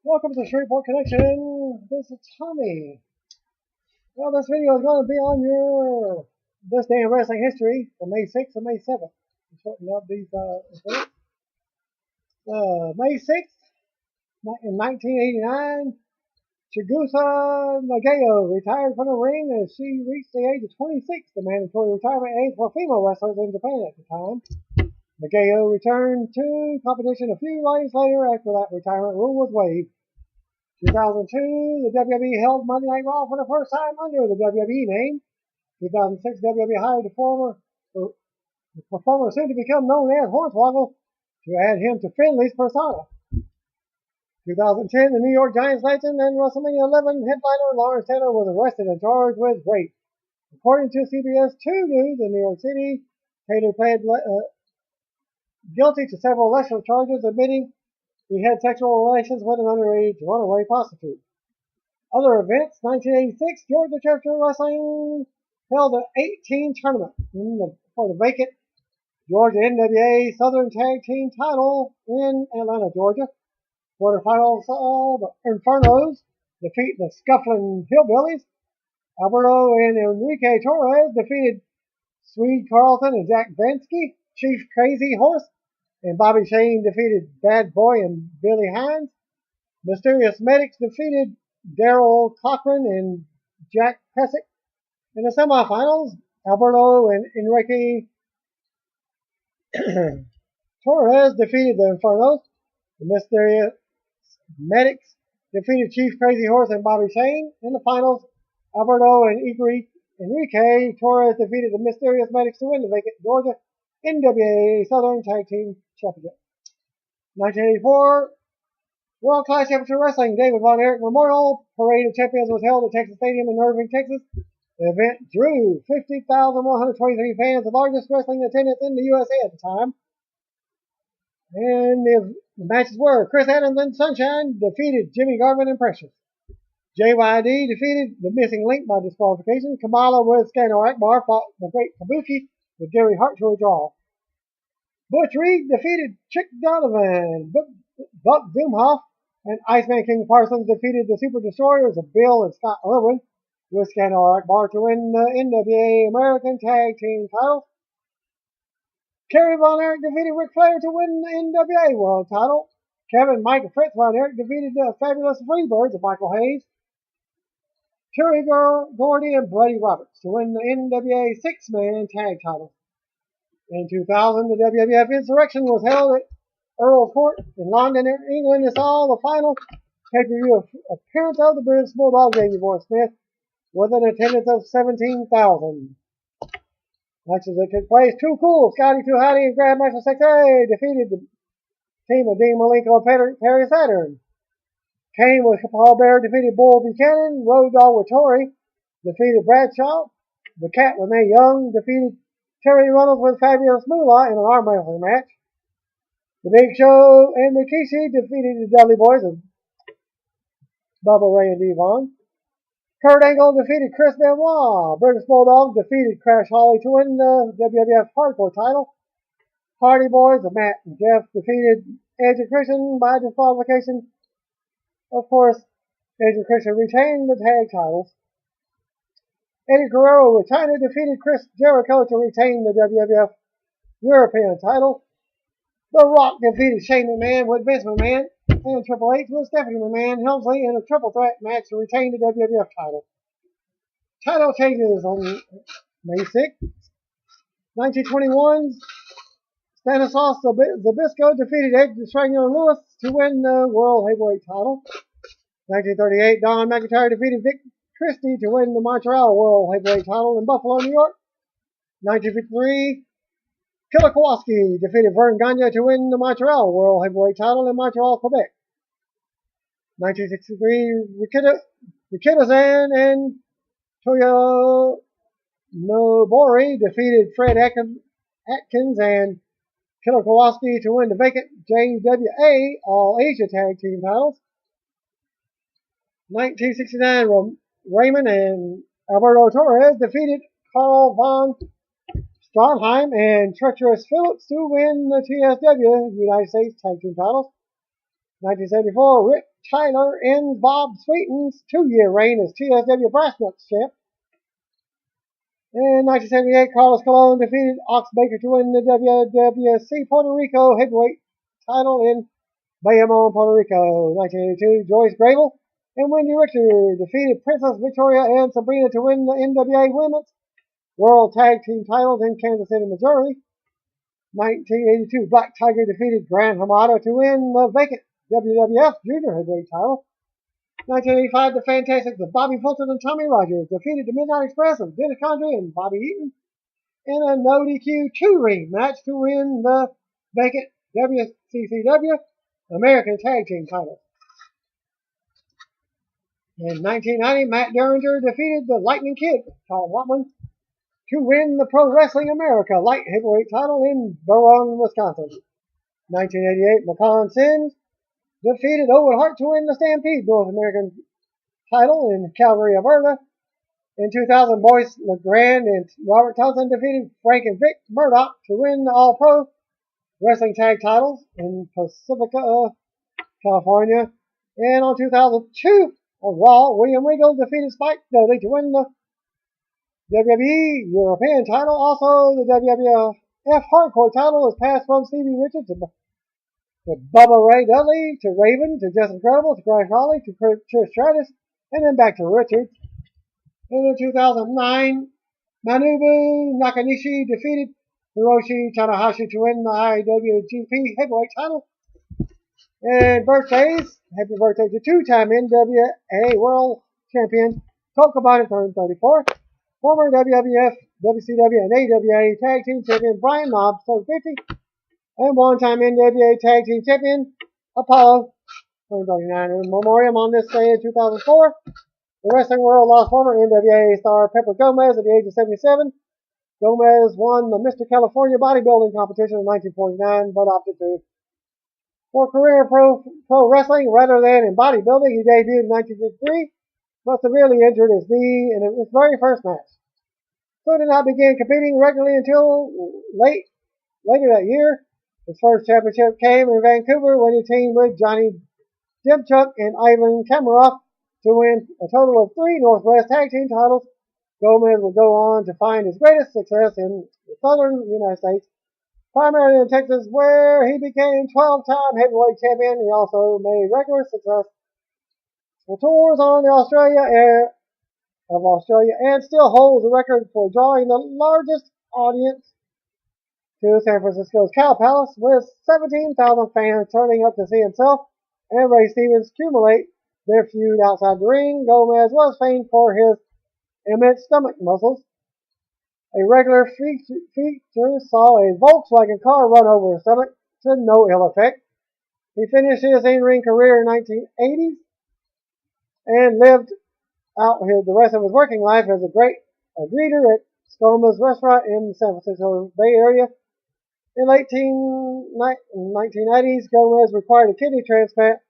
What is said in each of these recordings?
Welcome to Shreveport Connection. This is Tommy. Well, this video is going to be on your this day in wrestling history from May 6th to May 7th. I'm shorting up these events. May 6th, in 1989, Chigusa Nagayo retired from the ring as she reached the age of 26, the mandatory retirement age for female wrestlers in Japan at the time. Nagayo returned to competition a few days later after that retirement rule was waived. 2002, the WWE held Monday Night Raw for the first time under the WWE name. 2006, WWE hired the performer soon to become known as Hornswoggle to add him to Finley's persona. 2010, the New York Giants legend and WrestleMania 11 headliner Lawrence Taylor was arrested and charged with rape. According to CBS 2 News in New York City, Taylor pled guilty to several lesser charges, admitting he had sexual relations with an underage runaway prostitute. Other events: 1986, Georgia Chapter Wrestling held an 18 tournament for the vacant Georgia NWA Southern Tag Team title in Atlanta, Georgia. Quarterfinals saw the Infernos defeat the Scuffling Hillbillies. Alberto and Enrique Torres defeated Swede Carlton and Jack Vansky. Chief Crazy Horse and Bobby Shane defeated Bad Boy and Billy Hines. Mysterious Medics defeated Daryl Cochran and Jack Pesic. In the semifinals, Alberto and Enrique Torres defeated the Infernos. The Mysterious Medics defeated Chief Crazy Horse and Bobby Shane. In the finals, Alberto and Enrique Torres defeated the Mysterious Medics to win the vacant Georgia NWA Southern Tag Team Championship. 1984, World Class Championship Wrestling David Von Erich Memorial Parade of Champions was held at Texas Stadium in Irving, Texas. The event drew 50,123 fans, the largest wrestling attendance in the USA at the time. And the matches were: Chris Adams and Sunshine defeated Jimmy Garvin and Precious. JYD defeated the Missing Link by disqualification. Kamala with Scandal Akbar fought the Great Kabuki with Gary Hart to a draw. Butch Reed defeated Chick Donovan. Buck Zumhoff and Iceman King Parsons defeated the Super Destroyers of Bill and Scott Irwin with Scandal Akbar to win the NWA American Tag Team titles. Kerry Von Erich defeated Ric Flair to win the NWA World title. Kevin Mike and Fritz Von Erich defeated the Fabulous Freebirds of Michael Hayes. Terry Gordy and Buddy Roberts to win the NWA six-man tag title. In 2000, the WWF Insurrection was held at Earl's Court in London, England. It saw the final pay-per-view appearance of the British Bulldog Davey Boy Smith with an attendance of 17,000. Matches that took place: Too Cool, Scotty Too Hotty, and Grandmaster Sexay defeated the team of Dean Malenko and Perry Saturn. Kane with Paul Bear defeated Bull Buchanan. Road Dogg with Tori defeated Bradshaw. The Cat with Mae Young defeated Terry Reynolds with Fabulous Moolah in an arm wrestling match. The Big Show and Rikishi defeated the Dudley Boys of Bubba Ray and Devon. Kurt Angle defeated Chris Benoit. British Bulldog defeated Crash Holly to win the WWF Hardcore title. Hardy Boys of Matt and Jeff defeated Edge and Christian by disqualification. Of course, Edge and Christian retained the tag titles. Eddie Guerrero with China defeated Chris Jericho to retain the WWF European title. The Rock defeated Shane McMahon with Vince McMahon and Triple H with Stephanie McMahon Helmsley in a triple threat match to retain the WWF title. Title changes on May 6th. 1921, Stanislaus Zbyszko defeated Edge Strangler Lewis to win the World Heavyweight title. 1938, Don McIntyre defeated Vic Christie to win the Montreal World Heavyweight title in Buffalo, New York. 1953, Killer Kowalski defeated Vern Gagne to win the Montreal World Heavyweight title in Montreal, Quebec. 1963, Rikita-san and Toyo Nobori defeated Fred Atkins and Killer Kowalski to win the vacant JWA All Asia Tag Team titles. 1969, Raymond and Alberto Torres defeated Carl von Strauheim and Treacherous Phillips to win the TSW United States Tag Team titles. 1974, Rick Tyler ends Bob Sweeten's 2-year reign as TSW Brass Knucks champ. In 1978, Carlos Colon defeated Ox Baker to win the WWC Puerto Rico heavyweight title in Bayamon, Puerto Rico. 1982, Joyce Grable and Wendy Richter defeated Princess Victoria and Sabrina to win the NWA Women's World Tag Team titles in Kansas City, Missouri. 1982, Black Tiger defeated Gran Hamada to win the vacant WWF Junior Heavyweight title. 1985, the Fantastics of Bobby Fulton and Tommy Rogers defeated the Midnight Express of Dennis Condrey and Bobby Eaton in a no DQ 2-ring match to win the vacant WCCW American Tag Team title. In 1990, Matt Derringer defeated the Lightning Kid, Tom Watman, to win the Pro Wrestling America Light Heavyweight title in Boron, Wisconsin. 1988, Macon Sims defeated Owen Hart to win the Stampede North American title in Calgary, Alberta. In 2000, Boyce LeGrand and Robert Thompson defeated Frank and Vic Murdoch to win the All-Pro Wrestling Tag titles in Pacifica, California. And on 2002, on Raw, William Regal defeated Spike Dudley to win the WWE European title. Also, the WWF Hardcore title is passed from Stevie Richards to Bubba Ray Dudley, to Raven, to Justin Credible, to Crash Holly, to Trish Stratus, and then back to Richards. And in 2009, Manabu Nakanishi defeated Hiroshi Tanahashi to win the IWGP Heavyweight title. And birthdays, happy birthday to two-time NWA World Champion Colt Cabana, turned 34. Former WWF, WCW, and AWA Tag Team Champion Brian Knobbs, turned 50. And one-time NWA Tag Team Champion Apollo, turned 39. In memoriam on this day in 2004, the wrestling world lost former NWA star Pepper Gomez at the age of 77. Gomez won the Mr. California bodybuilding competition in 1949, but opted to for career pro wrestling rather than in bodybuilding. He debuted in 1953, but severely injured his knee in his very first match. So did not begin competing regularly until later that year. His first championship came in Vancouver when he teamed with Johnny Demchuk and Ivan Kamaroff to win a total of 3 Northwest Tag Team titles. Gomez would go on to find his greatest success in the southern United States, primarily in Texas, where he became 12-time heavyweight champion. He also made regular success for tours on the Australia and still holds the record for drawing the largest audience to San Francisco's Cow Palace, with 17,000 fans turning up to see himself and Ray Stevens accumulate their feud outside the ring. Gomez was famed for his immense stomach muscles. A regular feature saw a Volkswagen car run over his stomach to no ill effect. He finished his in-ring career in the 1980s and lived out the rest of his working life as a greeter at Skoma's restaurant in the San Francisco Bay Area. In the 1990s, Gomez required a kidney transplant,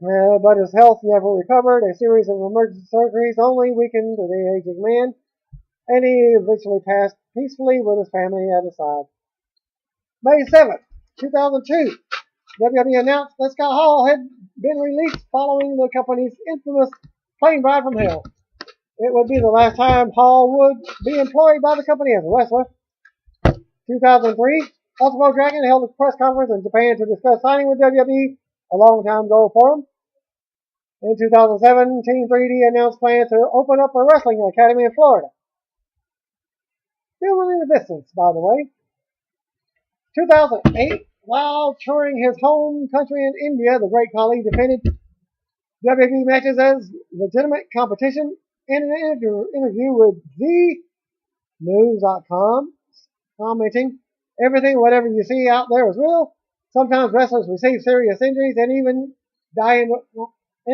but his health never recovered. A series of emergency surgeries only weakened the aging man, and he eventually passed peacefully with his family at his side. May 7th, 2002, WWE announced that Scott Hall had been released following the company's infamous plane ride from hell. It would be the last time Hall would be employed by the company as a wrestler. 2003, Ultimo Dragon held a press conference in Japan to discuss signing with WWE, a long-time goal for him. In 2007, Team 3D announced plans to open up a wrestling academy in Florida. Still in the distance, by the way. 2008, while touring his home country in India, the Great Khali defended WWE matches as legitimate competition. In an interview with TheNews.com, commenting, "Everything, whatever you see out there is real. Sometimes wrestlers receive serious injuries and even die in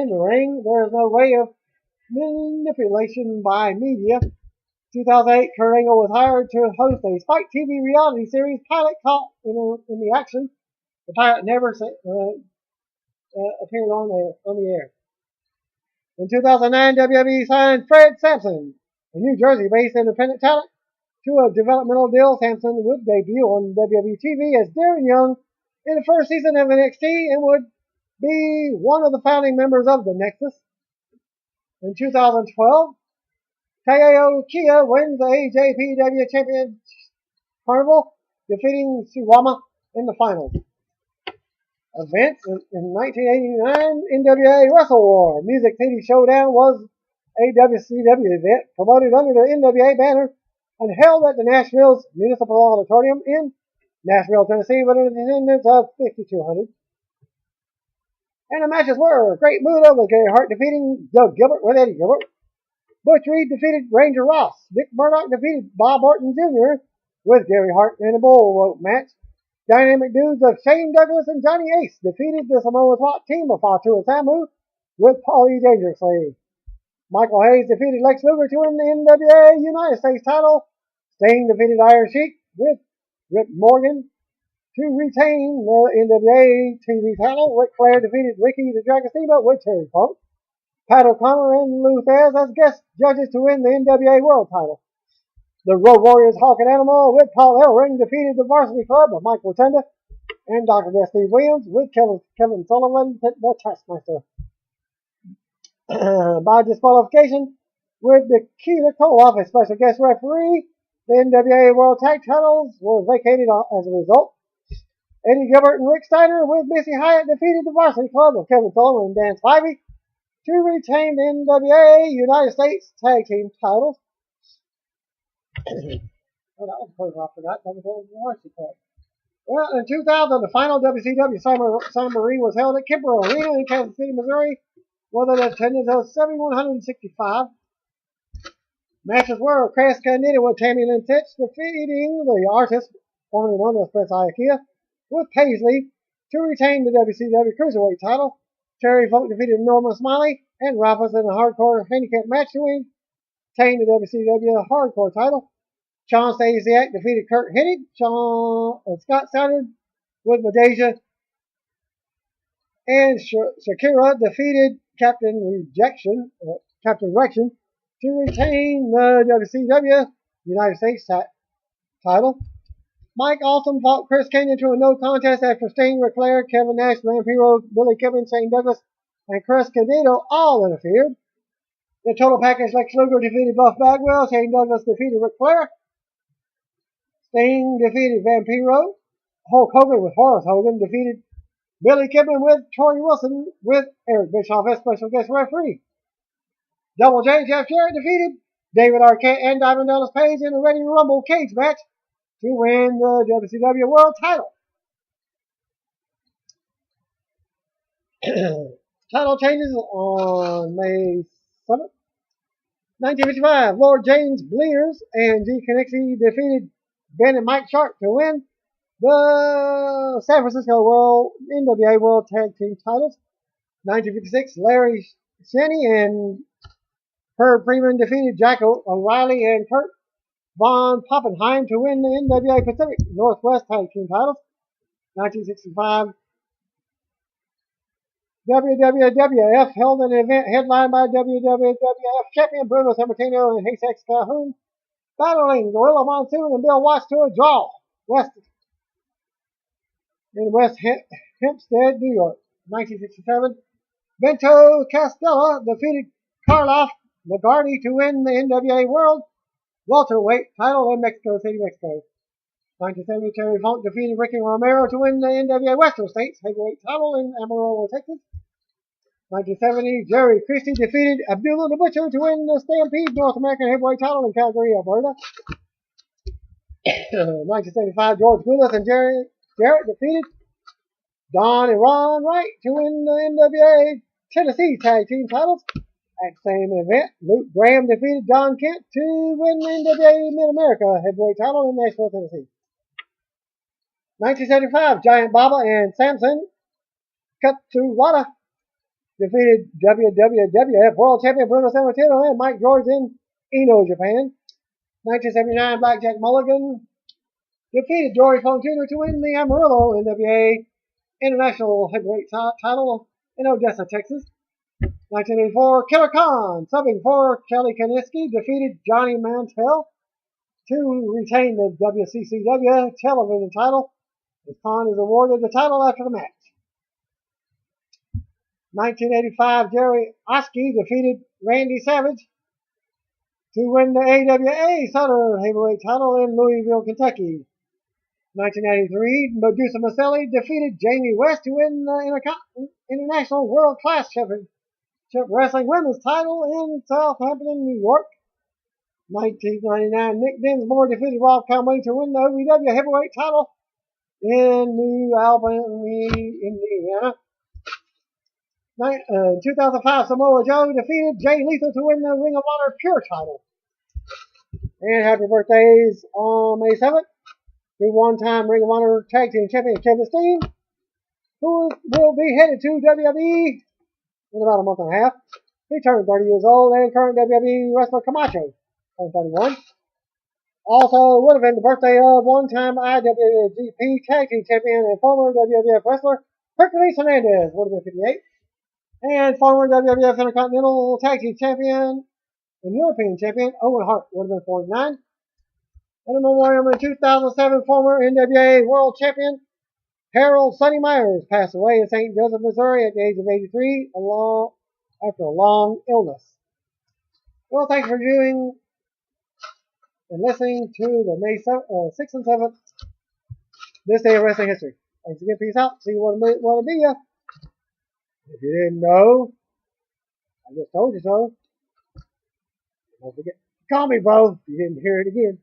the ring. There is no way of manipulation by media." 2008, Kurt Angle was hired to host a Spike TV reality series pilot caught in the action. The pilot never appeared on the air. In 2009, WWE signed Fred Sampson, a New Jersey-based independent talent, to a developmental deal. Sampson would debut on WWE TV as Darren Young in the first season of NXT and would be one of the founding members of the Nexus. In 2012, Kaio Kia wins the AJPW Champion Carnival, defeating Suwama in the finals. Events in 1989, NWA Wrestle War. Music City Showdown was a WCW event promoted under the NWA banner and held at the Nashville's Municipal Auditorium in Nashville, Tennessee, with an attendance of 5,200. And the matches were Great Muta with Gary Hart defeating Doug Gilbert with Eddie Gilbert. Butch Reed defeated Ranger Ross. Dick Murdoch defeated Bob Orton Jr. with Gary Hart in a bull rope match. Dynamic Dudes of Shane Douglas and Johnny Ace defeated the Samoa SWAT team of Fatu and Samu with Paulie Dangerously. Michael Hayes defeated Lex Luger to win the NWA United States title. Sting defeated Iron Sheik with Rip Morgan to retain the NWA TV title. Ric Flair defeated Ricky the Dragon Steamboat with Terry Funk. Pat O'Connor and Lou Thesz as guest judges to win the NWA World title. The Road Warriors Hawk and Animal with Paul Ellering defeated the Varsity Club of Mike Rotunda and Dr. Death Steve Williams with Kevin Sullivan, the Taskmaster. By disqualification, with the Keela Koloff as special guest referee, the NWA World Tag Titles were vacated as a result. Eddie Gilbert and Rick Steiner with Missy Hyatt defeated the Varsity Club of Kevin Sullivan and Dan Spivey to retain the NWA United States Tag Team titles. Well, that was the first one I forgot. That was the Varsity Club. Well, in 2000, the final WCW Summer was held at Kemper Arena in Kansas City, Missouri, with an attendance of 7,165. Matches were Chris Candido with Tammy Lynn Fitch defeating the Artist, formerly known as Prince Iaukea, with Paisley to retain the WCW Cruiserweight title. Terry Funk defeated Norman Smiley and Rufus in a hardcore handicap match to retain the WCW Hardcore title. Sean Stasiak defeated Kurt Hennig. Scott Stoddard with Madeja. And Shakira defeated Captain Rejection to retain the WCW United States title. Mike Awesome fought Chris Kanyon to a no contest after Sting, Ric Flair, Kevin Nash, Vampiro, Billy Kidman, Shane Douglas, and Chris Candido all interfered. The total package, Lex Luger defeated Buff Bagwell, Shane Douglas defeated Ric Flair, Sting defeated Vampiro, Hulk Hogan with Horace Hogan defeated Billy Kidman with Torrie Wilson with Eric Bischoff as special guest referee. Double J Jeff Jarrett defeated David Arquette and Diamond Dallas Page in a Ready to Rumble cage match to win the WCW World title. Title changes on May 7th, 1955. Lord James Blears and G. Connexy defeated Ben and Mike Sharp to win the San Francisco NWA World Tag Team titles. 1956, Larry Shanny and Herb Freeman defeated Jack O'Reilly and Kurt Von Poppenheim to win the NWA Pacific Northwest Tag Team titles. 1965, WWF held an event headlined by WWF champion Bruno Sammartino and Haysex Calhoun, battling Gorilla Monsoon and Bill Watts to a draw in West Hempstead, New York. 1967, Bento Castella defeated Karloff Lagarde to win the NWA World Welterweight title in Mexico City, Mexico. 1970, Terry Funk defeated Ricky Romero to win the NWA Western States Heavyweight title in Amarillo, Texas. 1970, Jerry Christie defeated Abdullah the Butcher to win the Stampede North American Heavyweight title in Calgary, Alberta. 1975, George Goulas and Jarrett defeated Don and Ron Wright to win the NWA Tennessee Tag Team titles. At the same event, Luke Graham defeated Don Kent to win the NWA Mid-America Heavyweight title in Nashville, Tennessee. 1975, Giant Baba and Samson Katsuwada defeated WWF World Champion Bruno Sammartino and Mike George in Eno, Japan. 1979, Blackjack Mulligan defeated Dory Funk Jr. to win the Amarillo NWA International Heavyweight title in Odessa, Texas. 1984, Killer Khan, subbing for Kelly Kaniski, defeated Johnny Mantell to retain the WCCW television title As Khan is awarded the title after the match. 1985, Jerry Oskey defeated Randy Savage to win the AWA Southern Heavyweight title in Louisville, Kentucky. 1993, Medusa Maselli defeated Jamie West to win the International World Class Championship Wrestling Women's title in Southampton, New York. 1999, Nick Dinsmore defeated Rob Conway to win the OVW Heavyweight title in New Albany, Indiana. 2005, Samoa Joe defeated Jay Lethal to win the Ring of Honor Pure title. And happy birthdays on May 7th to one-time Ring of Honor Tag Team Champion Kevin Steen, who will be headed to WWE in about a month and a half. He turned 30 years old, and current WWE wrestler Camacho turned 31. Also would have been the birthday of one-time IWGP Tag Team Champion and former WWF wrestler Hercules Hernandez, would have been 58. And former WWF Intercontinental Tag Team Champion and European Champion Owen Hart would have been 49. And a memoriam in 2007, former NWA World Champion Harold Sonny Myers passed away in St. Joseph, Missouri at the age of 83 after a long illness. Well, thanks for viewing and listening to the May 6th and 7th, This Day of Wrestling History. Thanks again, peace out. See you what it be ya. If you didn't know, I just told you so. Don't forget to call me, bro, if you didn't hear it again.